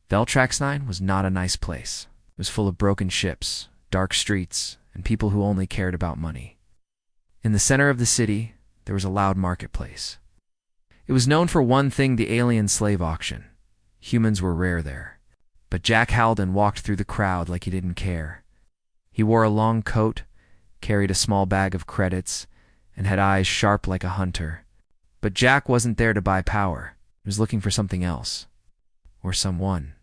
Veltrax-9 was not a nice place. It was full of broken ships, dark streets, and people who only cared about money. In the center of the city, there was a loud marketplace. It was known for one thing: the alien slave auction. Humans were rare there. But Jack Halden walked through the crowd like he didn't care. He wore a long coat, carried a small bag of credits, and had eyes sharp like a hunter. But Jack wasn't there to buy power. He was looking for something else. Or someone.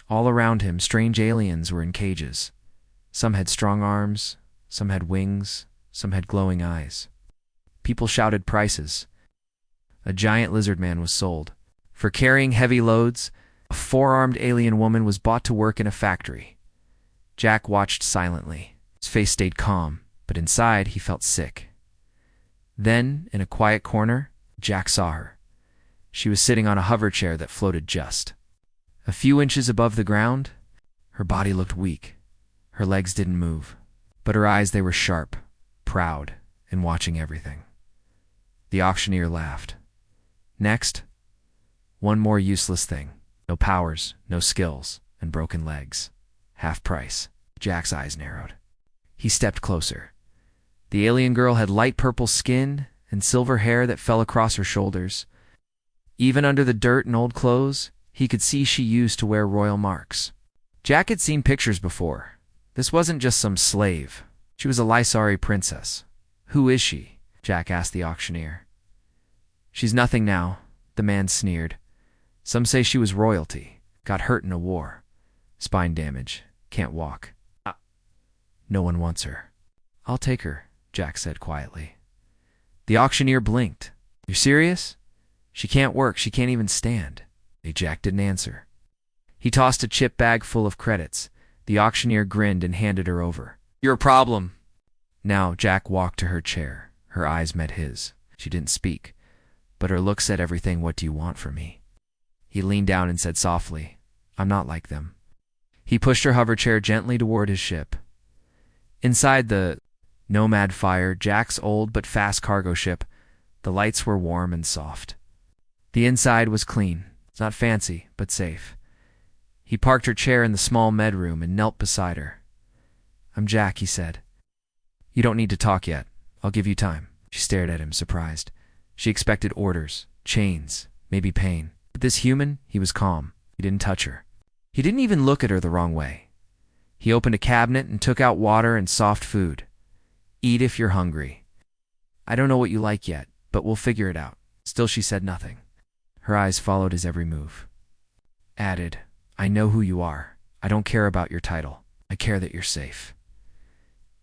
All around him, strange aliens were in cages. Some had strong arms, some had wings, some had glowing eyes. People shouted prices. A giant lizard man was sold. For carrying heavy loads, a four-armed alien woman was bought to work in a factory. Jack watched silently. His face stayed calm, but inside he felt sick. Then, in a quiet corner, Jack saw her. She was sitting on a hover chair that floated just a few inches above the ground. Her body looked weak. Her legs didn't move. But her eyes, they were sharp, proud, and watching everything. The auctioneer laughed. Next, one more useless thing. No powers, no skills, and broken legs. Half price. Jack's eyes narrowed. He stepped closer. The alien girl had light purple skin and silver hair that fell across her shoulders. Even under the dirt and old clothes, he could see she used to wear royal marks. Jack had seen pictures before. This wasn't just some slave. She was a Lysari princess. Who is she? Jack asked the auctioneer. She's nothing now, the man sneered. Some say she was royalty, got hurt in a war. Spine damage, can't walk. No one wants her. I'll take her, Jack said quietly. The auctioneer blinked. You're serious? She can't work, she can't even stand. Jack didn't answer. He tossed a chip bag full of credits. The auctioneer grinned and handed her over. You're a problem. Now Jack walked to her chair. Her eyes met his. She didn't speak, but her look said everything. What do you want from me? He leaned down and said softly, I'm not like them. He pushed her hover chair gently toward his ship. Inside the Nomad Fire, Jack's old but fast cargo ship, the lights were warm and soft. The inside was clean. It's not fancy, but safe. He parked her chair in the small med room and knelt beside her. I'm Jack, he said. You don't need to talk yet. I'll give you time. She stared at him, surprised. She expected orders, chains, maybe pain. But this human, he was calm. He didn't touch her. He didn't even look at her the wrong way. He opened a cabinet and took out water and soft food. Eat if you're hungry. I don't know what you like yet, but we'll figure it out. Still, she said nothing. Her eyes followed his every move. Added, I know who you are. I don't care about your title. I care that you're safe.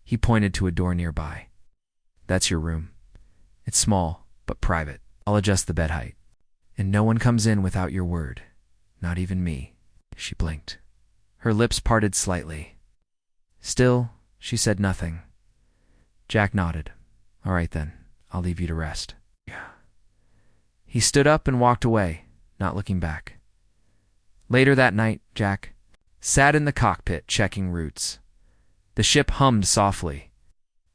He pointed to a door nearby. That's your room. It's small, but private. I'll adjust the bed height. And no one comes in without your word. Not even me. She blinked. Her lips parted slightly. Still, she said nothing. Jack nodded. All right then, I'll leave you to rest. He stood up and walked away, not looking back. Later that night, Jack sat in the cockpit checking routes. The ship hummed softly.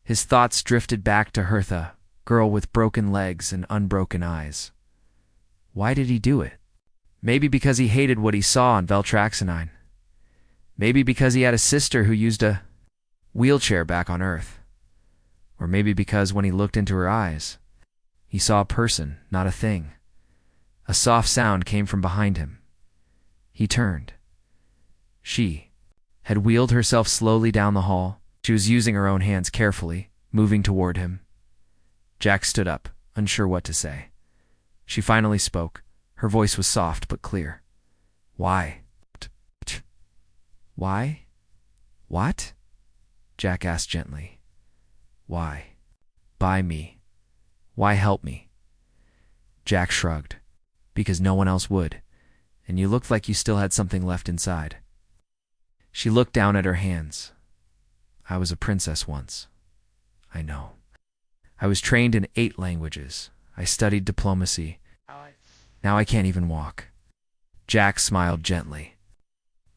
His thoughts drifted back to Hertha, girl with broken legs and unbroken eyes. Why did he do it? Maybe because he hated what he saw on Veltrax-9. Maybe because he had a sister who used a wheelchair back on Earth. Or maybe because when he looked into her eyes, he saw a person, not a thing. A soft sound came from behind him. He turned. She had wheeled herself slowly down the hall. She was using her own hands carefully, moving toward him. Jack stood up, unsure what to say. She finally spoke. Her voice was soft but clear. Why? Why? What? Jack asked gently. Why? Buy me. Why help me? Jack shrugged. Because no one else would, and you looked like you still had something left inside. She looked down at her hands. I was a princess once. I know. I was trained in 8 languages. I studied diplomacy. Now I can't even walk. Jack smiled gently.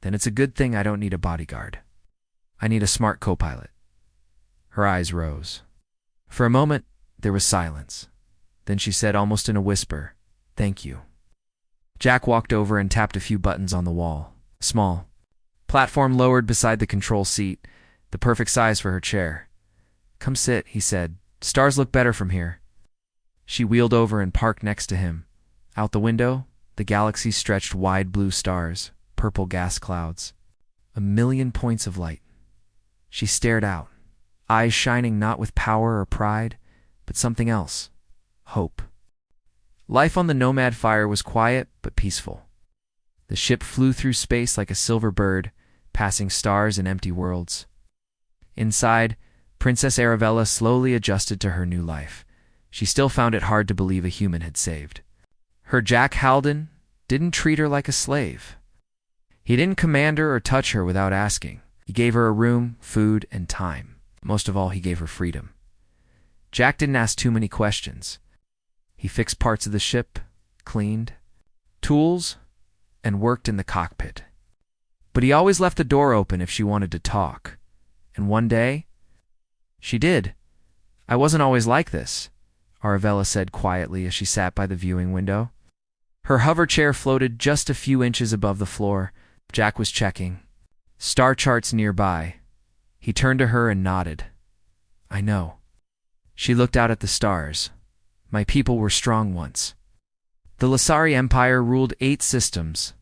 Then it's a good thing I don't need a bodyguard. I need a smart co-pilot. Her eyes rose. For a moment, there was silence. Then she said almost in a whisper, Thank you. Jack walked over and tapped a few buttons on the wall. Small. Platform lowered beside the control seat, the perfect size for her chair. "Come sit," he said. "Stars look better from here." She wheeled over and parked next to him. Out the window, the galaxy stretched wide blue stars, purple gas clouds. 1,000,000 points of light. She stared out, eyes shining not with power or pride, but something else. Hope. Life on the Nomad Fire was quiet but peaceful. The ship flew through space like a silver bird, passing stars and empty worlds. Inside, Princess Arabella slowly adjusted to her new life. She still found it hard to believe a human had saved. Her Jack Halden didn't treat her like a slave. He didn't command her or touch her without asking. He gave her a room, food, and time. Most of all, he gave her freedom. Jack didn't ask too many questions. He fixed parts of the ship, cleaned tools, and worked in the cockpit. But he always left the door open if she wanted to talk. And one day, she did. "I wasn't always like this," Arabella said quietly as she sat by the viewing window. Her hover chair floated just a few inches above the floor. Jack was checking star charts nearby. He turned to her and nodded. "I know." She looked out at the stars. "My people were strong once. The Lasari Empire ruled 8 systems.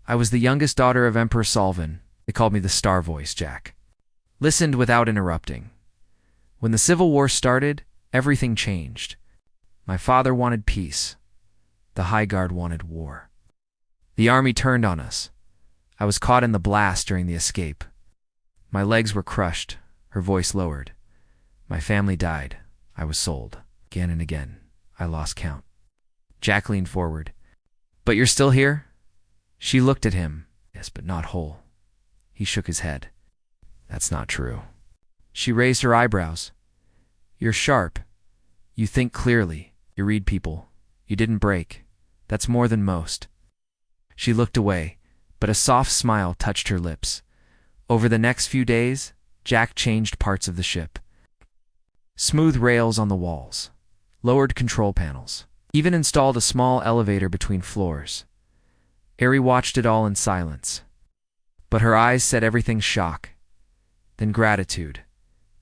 I was the youngest daughter of Emperor Solvin. They called me the Star Voice." Jack listened without interrupting. "When the Civil War started, everything changed. My father wanted peace. The High Guard wanted war. The army turned on us. I was caught in the blast during the escape. My legs were crushed." Her voice lowered. "My family died. I was sold. Again and again. I lost count." Jack leaned forward. "But you're still here?" She looked at him. "Yes, but not whole." He shook his head. "That's not true." She raised her eyebrows. "You're sharp. You think clearly. You read people. You didn't break. That's more than most." She looked away, but a soft smile touched her lips. Over the next few days, Jack changed parts of the ship. Smooth rails on the walls, lowered control panels, even installed a small elevator between floors. Ari watched it all in silence. But her eyes said everything: shock, then gratitude,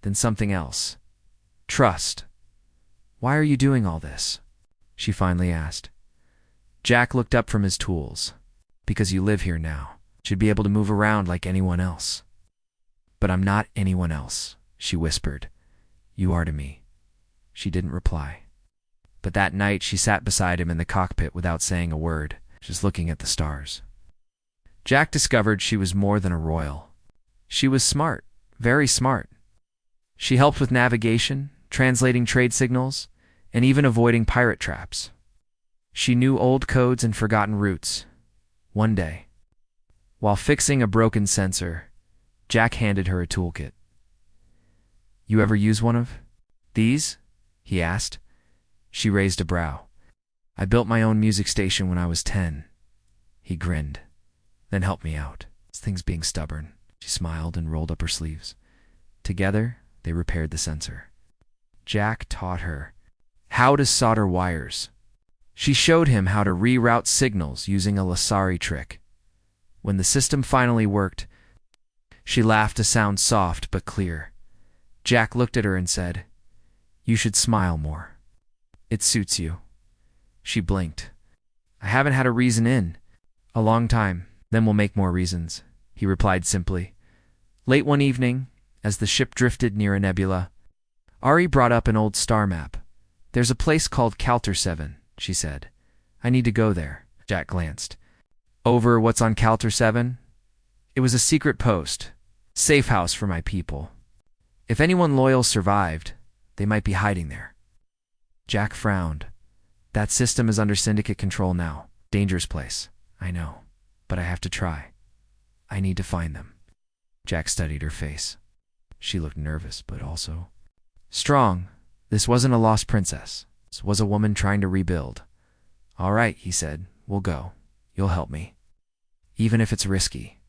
then something else. Trust. "Why are you doing all this?" she finally asked. Jack looked up from his tools. "Because you live here now. Should be able to move around like anyone else." "But I'm not anyone else," she whispered. "You are to me." She didn't reply. But that night she sat beside him in the cockpit without saying a word, just looking at the stars. Jack discovered she was more than a royal. She was smart, very smart. She helped with navigation, translating trade signals, and even avoiding pirate traps. She knew old codes and forgotten routes. One day, while fixing a broken sensor, Jack handed her a toolkit. "You ever use one of these?" he asked. She raised a brow. "I built my own music station when I was 10. He grinned. "Then help me out. This thing's being stubborn." She smiled and rolled up her sleeves. Together, they repaired the sensor. Jack taught her how to solder wires. She showed him how to reroute signals using a Lasari trick. When the system finally worked, she laughed, a sound soft but clear. Jack looked at her and said, "You should smile more. It suits you." She blinked. "I haven't had a reason in a long time." "Then we'll make more reasons," he replied simply. Late one evening, as the ship drifted near a nebula, Ari brought up an old star map. "There's a place called Calter 7, she said. "I need to go there." Jack glanced over what's on Calter 7. It was a secret post, safe house for my people. If anyone loyal survived, they might be hiding there. Jack frowned. "That system is under syndicate control now. Dangerous place. I know, but I have to try. I need to find them." Jack studied her face. She looked nervous, but also strong. This wasn't a lost princess. This was a woman trying to rebuild. "All right," he said. "We'll go. You'll help me. Even if it's risky."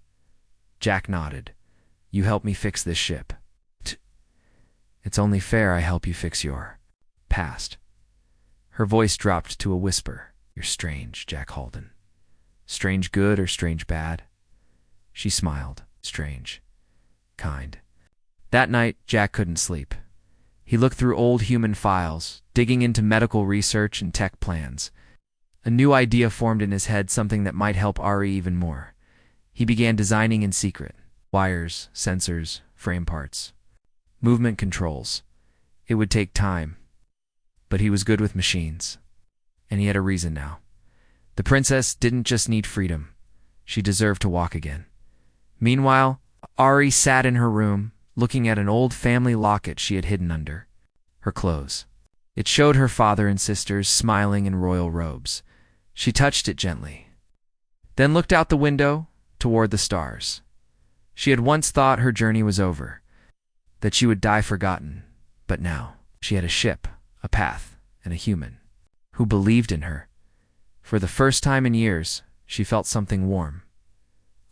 Jack nodded. "You help me fix this ship." "It's only fair I help you fix your past." Her voice dropped to a whisper. "You're strange, Jack Halden. Strange good or strange bad?" She smiled. Strange. Kind. That night, Jack couldn't sleep. He looked through old human files, digging into medical research and tech plans. A new idea formed in his head, something that might help Ari even more. He began designing in secret. Wires, sensors, frame parts, movement controls. It would take time, but he was good with machines. And he had a reason now. The princess didn't just need freedom. She deserved to walk again. Meanwhile, Ari sat in her room, looking at an old family locket she had hidden under her clothes. It showed her father and sisters smiling in royal robes. She touched it gently, then looked out the window toward the stars. She had once thought her journey was over, that she would die forgotten, but now she had a ship, a path, and a human who believed in her. For the first time in years, she felt something warm.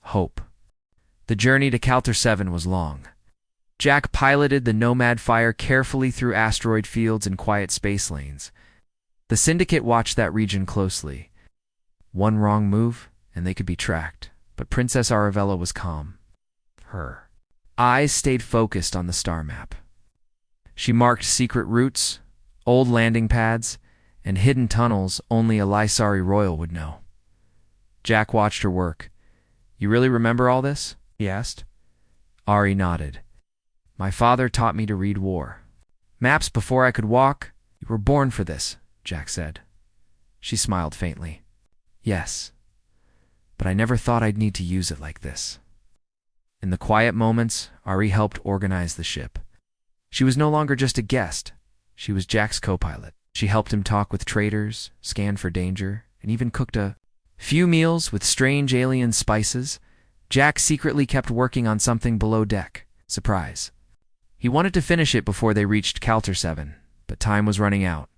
Hope. The journey to Calter 7 was long. Jack piloted the Nomad Fire carefully through asteroid fields and quiet space lanes. The Syndicate watched that region closely. One wrong move, and they could be tracked. But Princess Arabella was calm. Her eyes stayed focused on the star map. She marked secret routes, old landing pads, and hidden tunnels only a Lysari royal would know. Jack watched her work. "You really remember all this?" he asked. Ari nodded. "My father taught me to read war maps before I could walk." "You were born for this," Jack said. She smiled faintly. "Yes, but I never thought I'd need to use it like this." In the quiet moments, Ari helped organize the ship. She was no longer just a guest. She was Jack's co-pilot. She helped him talk with traders, scan for danger, and even cooked a few meals with strange alien spices. Jack secretly kept working on something below deck. Surprise. He wanted to finish it before they reached Calter 7, but time was running out.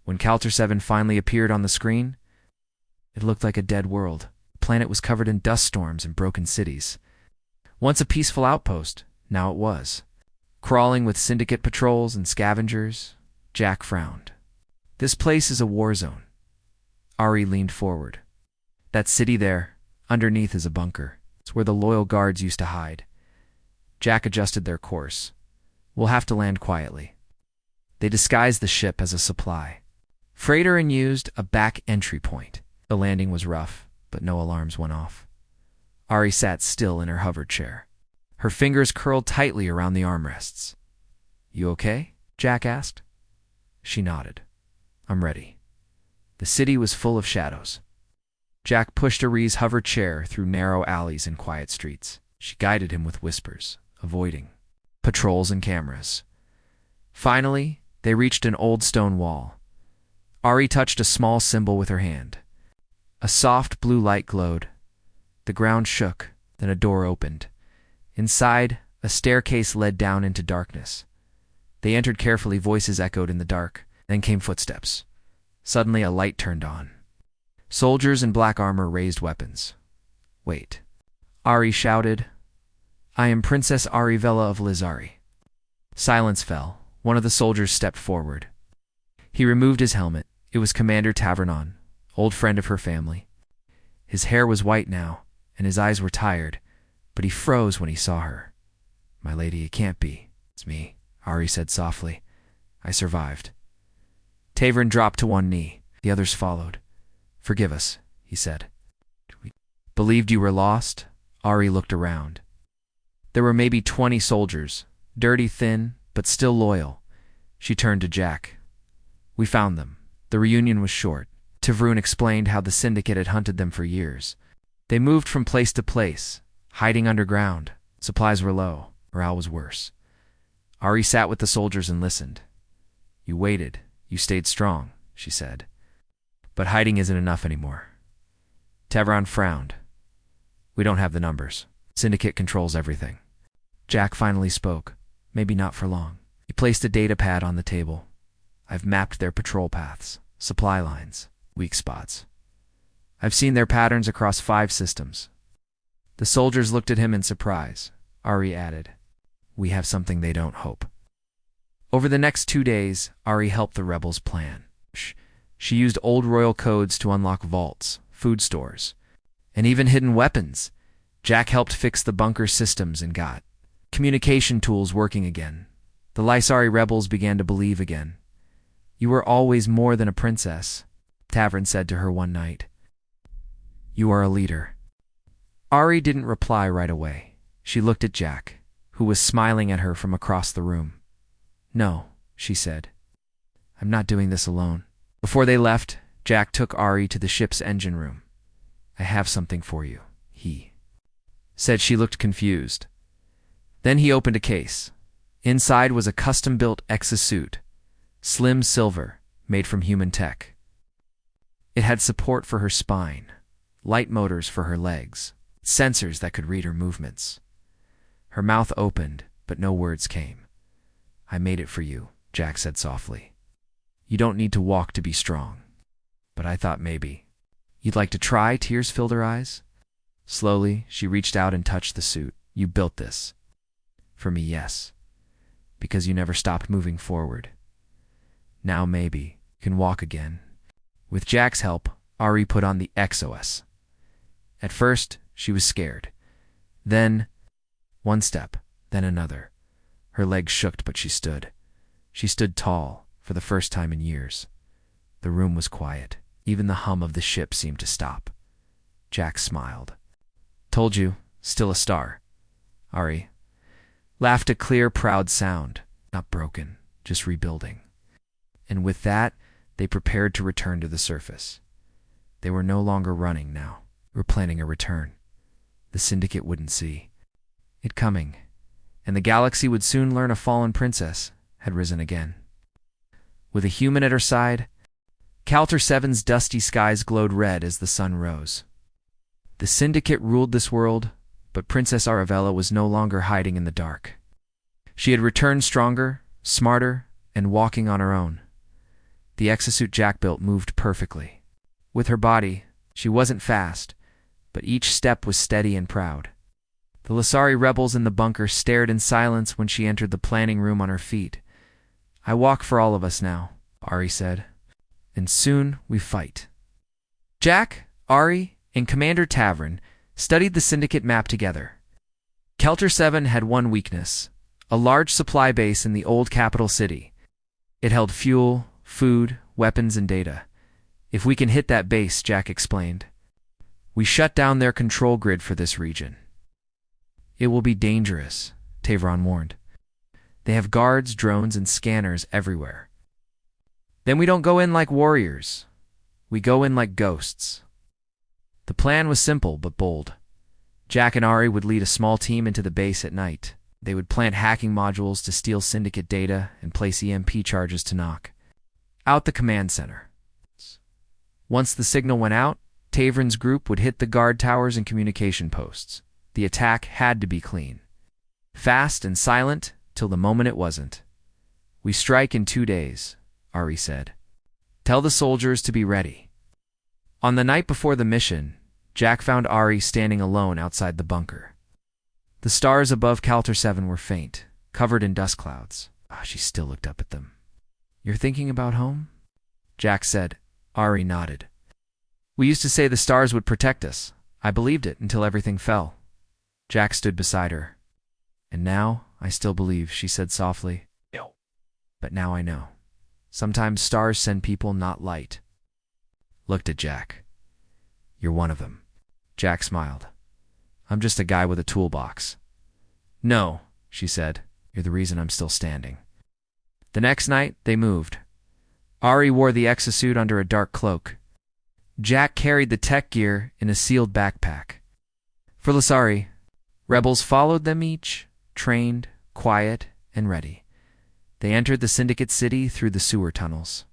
When Calter 7 finally appeared on the screen, it looked like a dead world. The planet was covered in dust storms and broken cities. Once a peaceful outpost, now it was. Crawling with Syndicate patrols and scavengers, Jack frowned. "This place is a war zone." Ari leaned forward. "That city there, underneath, is a bunker. It's where the loyal guards used to hide." Jack adjusted their course. "We'll have to land quietly." They disguised the ship as a supply freighter and used a back entry point. The landing was rough, but no alarms went off. Ari sat still in her hover chair. Her fingers curled tightly around the armrests. "You okay?" Jack asked. She nodded. "I'm ready." The city was full of shadows. Jack pushed Ari's hover chair through narrow alleys and quiet streets. She guided him with whispers, avoiding patrols and cameras. Finally, they reached an old stone wall. Ari touched a small symbol with her hand. A soft blue light glowed. The ground shook, then a door opened. Inside, a staircase led down into darkness. They entered carefully, voices echoed in the dark. Then came footsteps. Suddenly, a light turned on. Soldiers in black armor raised weapons. "Wait," Ari shouted. "I am Princess Arivella of Lizari." Silence fell. One of the soldiers stepped forward. He removed his helmet. It was Commander Tavernon, old friend of her family. His hair was white now, and his eyes were tired, but he froze when he saw her. "My lady, it can't be. It's me," Ari said softly. "I survived." Tavern dropped to one knee. The others followed. "Forgive us," he said. "We believed you were lost." Ari looked around. There were maybe 20 soldiers, dirty, thin, but still loyal. She turned to Jack. "We found them." The reunion was short. Tavroon explained how the Syndicate had hunted them for years. They moved from place to place, hiding underground. Supplies were low. Morale was worse. Ari sat with the soldiers and listened. "You waited. You stayed strong," she said. "But hiding isn't enough anymore." Tavron frowned. "We don't have the numbers. Syndicate controls everything." Jack finally spoke. Maybe not for long. He placed a data pad on the table. "I've mapped their patrol paths, supply lines, weak spots. I've seen their patterns across 5 systems." The soldiers looked at him in surprise. Ari added, "We have something they don't hope." Over the next 2 days, Ari helped the rebels plan. She used old royal codes to unlock vaults, food stores, and even hidden weapons. Jack helped fix the bunker systems and got communication tools working again. The Lysari rebels began to believe again. "You were always more than a princess," Tavern said to her one night. "You are a leader." Ari didn't reply right away. She looked at Jack, who was smiling at her from across the room. "No," she said. "I'm not doing this alone." Before they left, Jack took Ari to the ship's engine room. "I have something for you," he said. She looked confused. Then he opened a case. Inside was a custom-built exosuit, slim silver, made from human tech. It had support for her spine, light motors for her legs, sensors that could read her movements. Her mouth opened, but no words came. "I made it for you," Jack said softly. "You don't need to walk to be strong. But I thought maybe you'd like to try." Tears filled her eyes. Slowly, she reached out and touched the suit. "You built this." "For me, yes. Because you never stopped moving forward. Now maybe you can walk again." With Jack's help, Ari put on the XOS. At first, she was scared. Then, one step, then another. Her legs shook, but she stood. She stood tall, for the first time in years. The room was quiet. Even the hum of the ship seemed to stop. Jack smiled. "Told you, still a star." Ari laughed, a clear, proud sound. Not broken, just rebuilding. And with that, they prepared to return to the surface. They were no longer running now. They were planning a return. The Syndicate wouldn't see it coming, and the galaxy would soon learn a fallen princess had risen again. With a human at her side, Calter 7's dusty skies glowed red as the sun rose. The Syndicate ruled this world, but Princess Arabella was no longer hiding in the dark. She had returned stronger, smarter, and walking on her own. The exosuit Jack built moved perfectly. With her body, she wasn't fast, but each step was steady and proud. The Lysari rebels in the bunker stared in silence when she entered the planning room on her feet. "I walk for all of us now," Ari said. "And soon we fight." Jack, Ari, and Commander Tavern studied the Syndicate map together. Kelter 7 had one weakness, a large supply base in the old capital city. It held fuel, food, weapons, and data. "If we can hit that base," Jack explained, "we shut down their control grid for this region." "It will be dangerous," Tavron warned. "They have guards, drones, and scanners everywhere." "Then we don't go in like warriors. We go in like ghosts." The plan was simple but bold. Jack and Ari would lead a small team into the base at night. They would plant hacking modules to steal Syndicate data and place EMP charges to knock out the command center. Once the signal went out, Tavron's group would hit the guard towers and communication posts. The attack had to be clean, fast and silent till the moment it wasn't. "We strike in 2 days," Ari said. "Tell the soldiers to be ready." On the night before the mission, Jack found Ari standing alone outside the bunker. The stars above Calter 7 were faint, covered in dust clouds. She still looked up at them. "You're thinking about home?" Jack said. Ari nodded. "We used to say the stars would protect us. I believed it until everything fell." Jack stood beside her. "And now I still believe," she said softly. "No. But now I know. Sometimes stars send people, not light." Looked at Jack. "You're one of them." Jack smiled. "I'm just a guy with a toolbox." "No," she said. "You're the reason I'm still standing." The next night, they moved. Ari wore the exosuit under a dark cloak. Jack carried the tech gear in a sealed backpack. For Lysari, rebels followed them each, trained, quiet, and ready. They entered the Syndicate city through the sewer tunnels.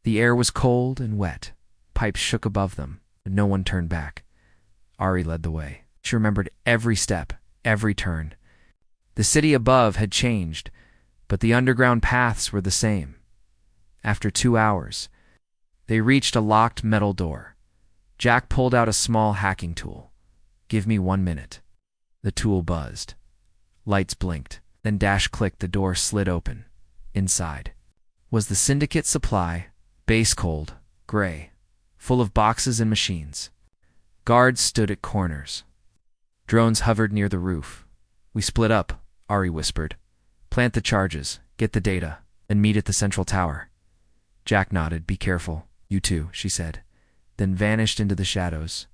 The air was cold and wet. Pipes shook above them, but no one turned back. Ari led the way. She remembered every step, every turn. The city above had changed, but the underground paths were the same. After 2 hours, they reached a locked metal door. Jack pulled out a small hacking tool. "Give me 1 minute." The tool buzzed. Lights blinked. Then dash clicked, the door slid open. Inside was the Syndicate supply, base cold, gray, full of boxes and machines. Guards stood at corners. Drones hovered near the roof. We split up, Ari whispered. Plant the charges, get the data, and meet at the central tower. Jack nodded. Be careful. You too, she said, then vanished into the shadows.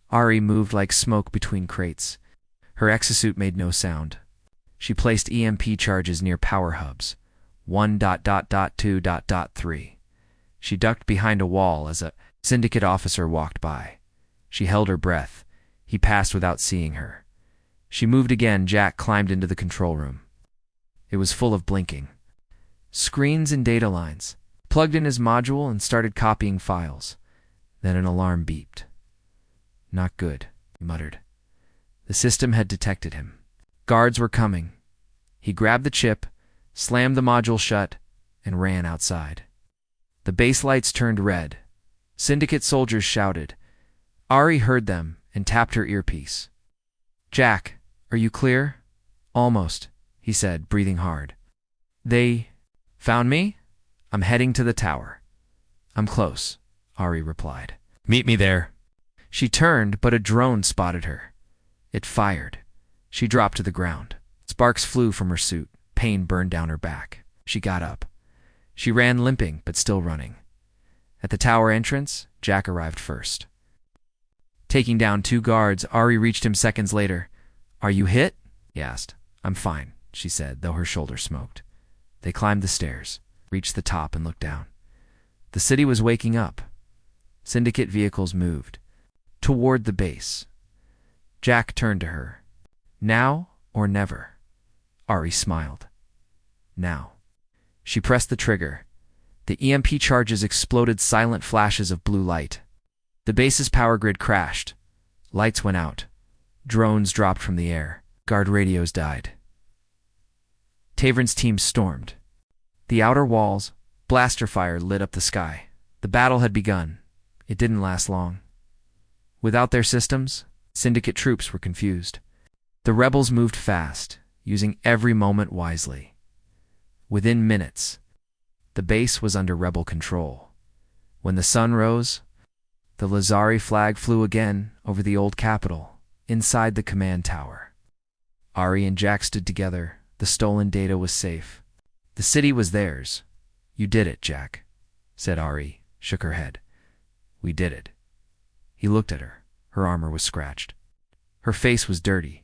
Ari moved like smoke between crates. Her exosuit made no sound. She placed EMP charges near power hubs. 1.2.3. She ducked behind a wall as a syndicate officer walked by. She held her breath. He passed without seeing her. She moved again. Jack climbed into the control room. It was full of blinking screens and data lines. Plugged in his module and started copying files. Then an alarm beeped. Not good, he muttered. The system had detected him. Guards were coming. He grabbed the chip, slammed the module shut, and ran outside. The base lights turned red. Syndicate soldiers shouted. Ari heard them and tapped her earpiece. Jack, are you clear? Almost, he said, breathing hard. They found me? I'm heading to the tower. I'm close, Ari replied. Meet me there. She turned, but a drone spotted her. It fired. She dropped to the ground. Sparks flew from her suit. Pain burned down her back. She got up. She ran limping, but still running. At the tower entrance, Jack arrived first. Taking down 2 guards, Ari reached him seconds later. Are you hit? He asked. I'm fine, she said, though her shoulder smoked. They climbed the stairs, reached the top, and looked down. The city was waking up. Syndicate vehicles moved toward the base. Jack turned to her. Now or never? Ari smiled. Now. She pressed the trigger. The EMP charges exploded, silent flashes of blue light. The base's power grid crashed. Lights went out. Drones dropped from the air. Guard radios died. Tavern's team stormed. The outer walls, blaster fire lit up the sky. The battle had begun. It didn't last long. Without their systems, Syndicate troops were confused. The rebels moved fast, using every moment wisely. Within minutes, the base was under rebel control. When the sun rose, the Lazari flag flew again over the old capital, inside the command tower. Ari and Jack stood together. The stolen data was safe. The city was theirs. You did it, Jack, said Ari, shook her head. We did it. He looked at her. Her armor was scratched. Her face was dirty.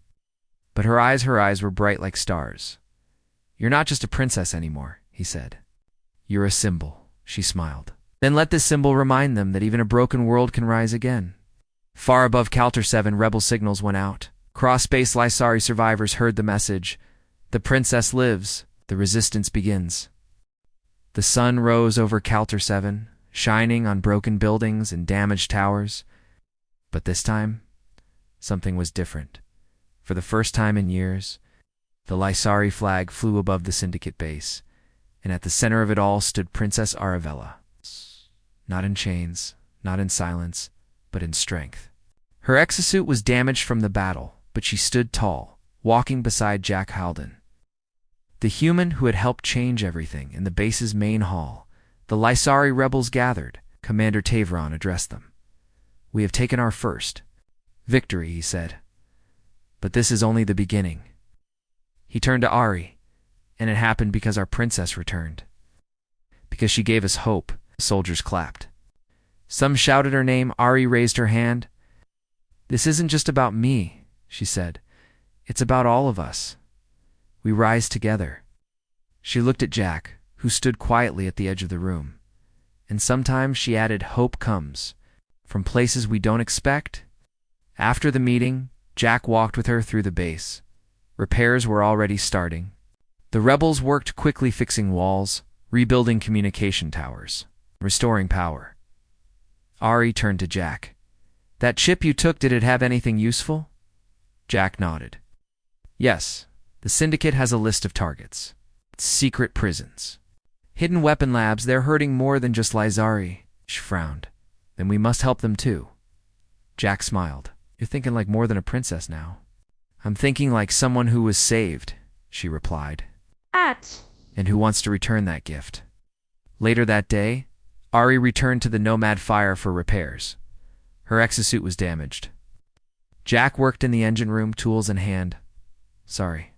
But her eyes were bright like stars. You're not just a princess anymore, he said. You're a symbol, she smiled. Then let this symbol remind them that even a broken world can rise again. Far above Calter 7, rebel signals went out. Cross-space Lysari survivors heard the message. The princess lives. The resistance begins. The sun rose over Calter 7, shining on broken buildings and damaged towers. But this time, something was different. For the first time in years, the Lysari flag flew above the Syndicate base, and at the center of it all stood Princess Aravella. Not in chains, not in silence, but in strength. Her exosuit was damaged from the battle, but she stood tall, walking beside Jack Halden. The human who had helped change everything in the base's main hall. The Lysari rebels gathered. Commander Tavron addressed them. We have taken our first victory, he said. But this is only the beginning. He turned to Ari, and it happened because our princess returned. Because she gave us hope. The soldiers clapped. Some shouted her name. Ari raised her hand. This isn't just about me, she said. It's about all of us. We rise together. She looked at Jack, who stood quietly at the edge of the room. And sometimes she added, hope comes from places we don't expect. After the meeting, Jack walked with her through the base. Repairs were already starting. The rebels worked quickly, fixing walls, rebuilding communication towers, restoring power. Ari turned to Jack. That chip you took, did it have anything useful? Jack nodded. Yes, the Syndicate has a list of targets. Secret prisons. Hidden weapon labs. They're hurting more than just Lysari. She frowned. Then we must help them too. Jack smiled. You're thinking like more than a princess now. I'm thinking like someone who was saved, she replied. And who wants to return that gift. Later that day, Ari returned to the Nomad Fire for repairs. Her exosuit was damaged. Jack worked in the engine room, tools in hand. "Sorry,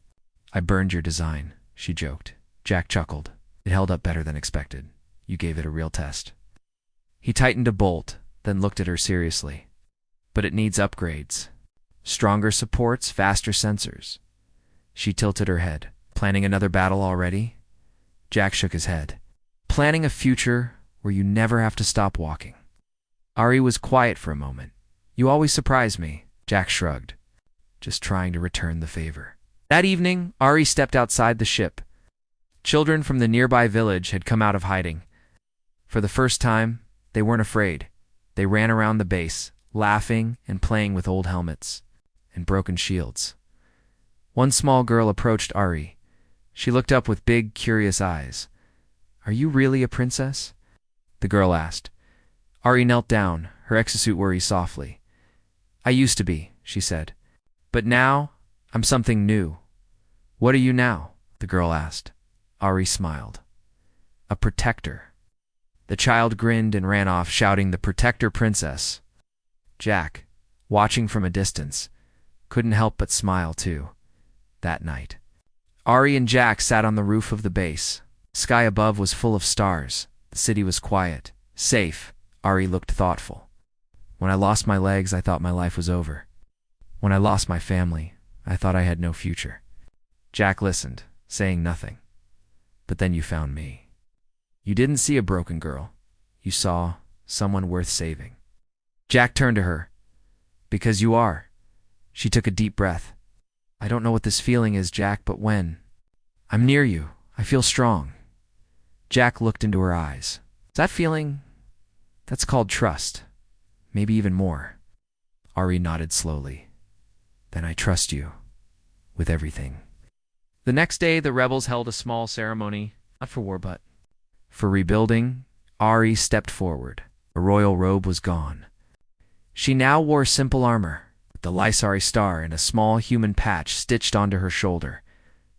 I burned your design," she joked. Jack chuckled. "It held up better than expected. You gave it a real test." He tightened a bolt, then looked at her seriously. "But it needs upgrades. Stronger supports, faster sensors." She tilted her head. "Planning another battle already?" Jack shook his head. "Planning a future where you never have to stop walking." Ari was quiet for a moment. "You always surprise me," Jack shrugged. "Just trying to return the favor." That evening, Ari stepped outside the ship. Children from the nearby village had come out of hiding. For the first time, they weren't afraid. They ran around the base, laughing and playing with old helmets and broken shields. One small girl approached Ari. She looked up with big, curious eyes. "Are you really a princess?" the girl asked. Ari knelt down, her exosuit whirring softly. "I used to be," she said. "But now, I'm something new." "What are you now?" the girl asked. Ari smiled. "A protector." The child grinned and ran off, shouting, "The protector princess." Jack, watching from a distance, couldn't help but smile too. That night, Ari and Jack sat on the roof of the base. The sky above was full of stars. The city was quiet, safe. Ari looked thoughtful. "When I lost my legs, I thought my life was over. When I lost my family, I thought I had no future." Jack listened, saying nothing. "But then you found me. You didn't see a broken girl. You saw someone worth saving." Jack turned to her. "Because you are." She took a deep breath. "I don't know what this feeling is, Jack, but when I'm near you, I feel strong." Jack looked into her eyes. "That feeling, that's called trust. Maybe even more." Ari nodded slowly. "Then I trust you with everything." The next day, the rebels held a small ceremony, not for war, but for rebuilding. Ari stepped forward. The royal robe was gone. She now wore simple armor, with the Lysari star and a small human patch stitched onto her shoulder.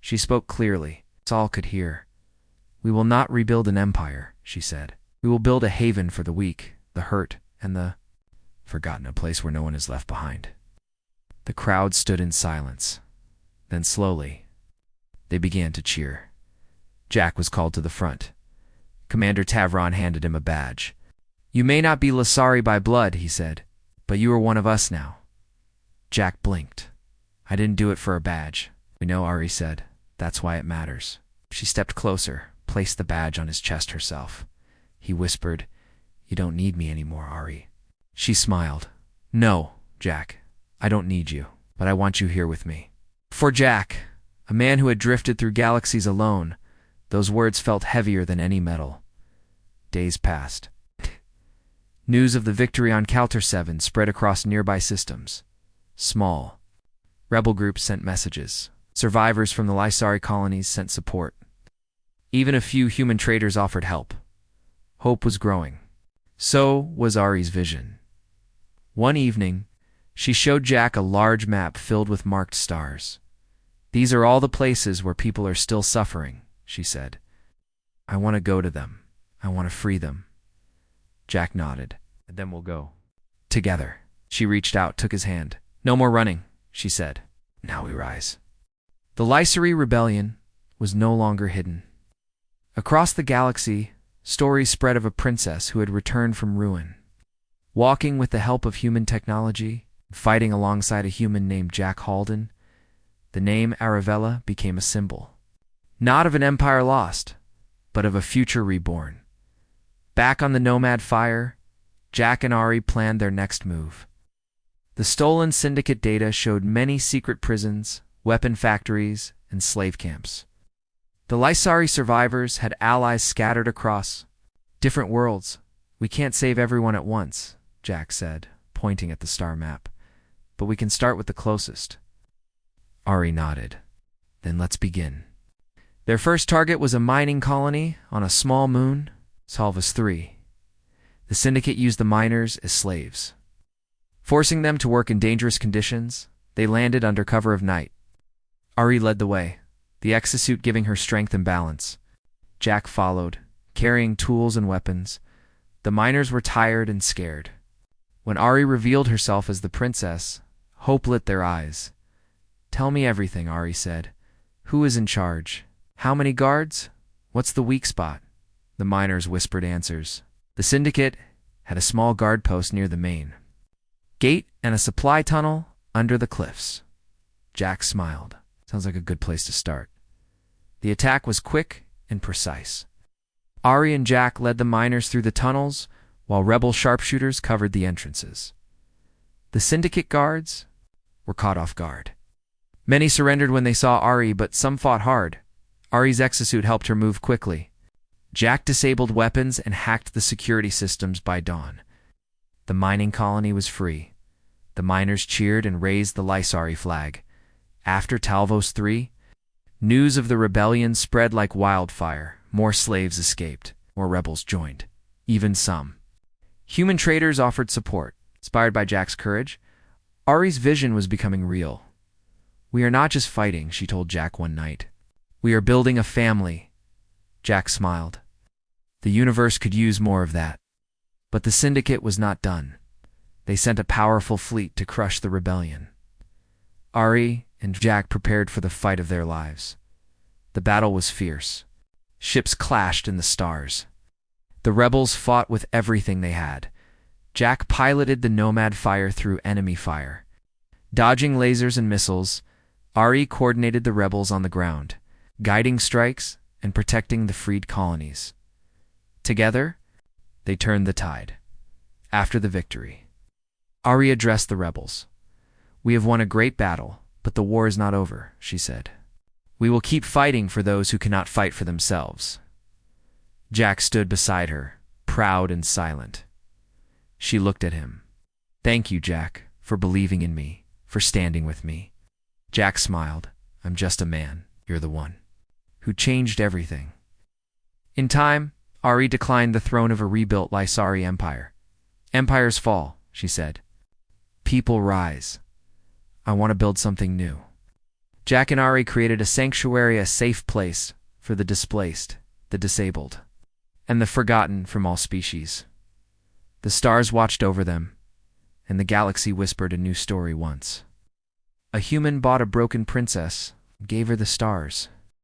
She spoke clearly, so all could hear. "We will not rebuild an empire," she said. "We will build a haven for the weak, the hurt, and the forgotten, a place where no one is left behind." The crowd stood in silence. Then slowly, they began to cheer. Jack was called to the front. Commander Tavron handed him a badge. "You may not be Lysari by blood," he said, "but you are one of us now." Jack blinked. "I didn't do it for a badge." "We know," Ari said. "That's why it matters." She stepped closer, placed the badge on his chest herself. He whispered, "You don't need me anymore, Ari." She smiled. "No, Jack, I don't need you, but I want you here with me." For Jack, a man who had drifted through galaxies alone, those words felt heavier than any metal. Days passed. News of the victory on Calter 7 spread across nearby systems. Small rebel groups sent messages. Survivors from the Lysari colonies sent support. Even a few human traders offered help. Hope was growing. So was Ari's vision. One evening, she showed Jack a large map filled with marked stars. "These are all the places where people are still suffering," she said. "I want to go to them. I want to free them." Jack nodded. "And then we'll go together." She reached out, took his hand. "No more running," she said. "Now we rise." The Lysari rebellion was no longer hidden. Across the galaxy, stories spread of a princess who had returned from ruin. Walking with the help of human technology, fighting alongside a human named Jack Halden, the name Arabella became a symbol. Not of an empire lost, but of a future reborn. Back on the Nomad Fire, Jack and Ari planned their next move. The stolen syndicate data showed many secret prisons, weapon factories, and slave camps. The Lysari survivors had allies scattered across different worlds. "We can't save everyone at once," Jack said, pointing at the star map. "But we can start with the closest." Ari nodded. "Then let's begin." Their first target was a mining colony on a small moon, Solvus 3. The syndicate used the miners as slaves. Forcing them to work in dangerous conditions, they landed under cover of night. Ari led the way, the exosuit giving her strength and balance. Jack followed, carrying tools and weapons. The miners were tired and scared. When Ari revealed herself as the princess, Hope lit their eyes. "Tell me everything," Ari said. "Who is in charge? How many guards? What's the weak spot?" The miners whispered answers. The syndicate had a small guard post near the main gate and a supply tunnel under the cliffs. Jack smiled. Sounds like a good place to start. The attack was quick and precise. Ari and Jack led the miners through the tunnels, while rebel sharpshooters covered the entrances. The syndicate guards were caught off guard. Many surrendered when they saw Ari, but some fought hard. Ari's exosuit helped her move quickly. Jack disabled weapons and hacked the security systems by dawn. The mining colony was free. The miners cheered and raised the Lysari flag. After Talvos III, news of the rebellion spread like wildfire. More slaves escaped. More rebels joined. Even some human traders offered support. Inspired by Jack's courage, Ari's vision was becoming real. "We are not just fighting," she told Jack one night. "We are building a family." Jack smiled. The universe could use more of that. But the syndicate was not done. They sent a powerful fleet to crush the rebellion. Ari and Jack prepared for the fight of their lives. The battle was fierce. Ships clashed in the stars. The rebels fought with everything they had. Jack piloted the Nomad fire through enemy fire. Dodging lasers and missiles, Ari coordinated the rebels on the ground, guiding strikes and protecting the freed colonies. Together, they turned the tide. After the victory, Ari addressed the rebels. "We have won a great battle, but the war is not over," she said. "We will keep fighting for those who cannot fight for themselves." Jack stood beside her, proud and silent. She looked at him. "Thank you, Jack, for believing in me, for standing with me." Jack smiled. "I'm just a man. You're the one who changed everything." In time, Ari declined the throne of a rebuilt Lysari empire. "Empires fall," she said. "People rise. I want to build something new." Jack and Ari created a sanctuary, a safe place for the displaced, the disabled, and the forgotten from all species. The stars watched over them, and the galaxy whispered a new story once. A human bought a broken princess, gave her the stars.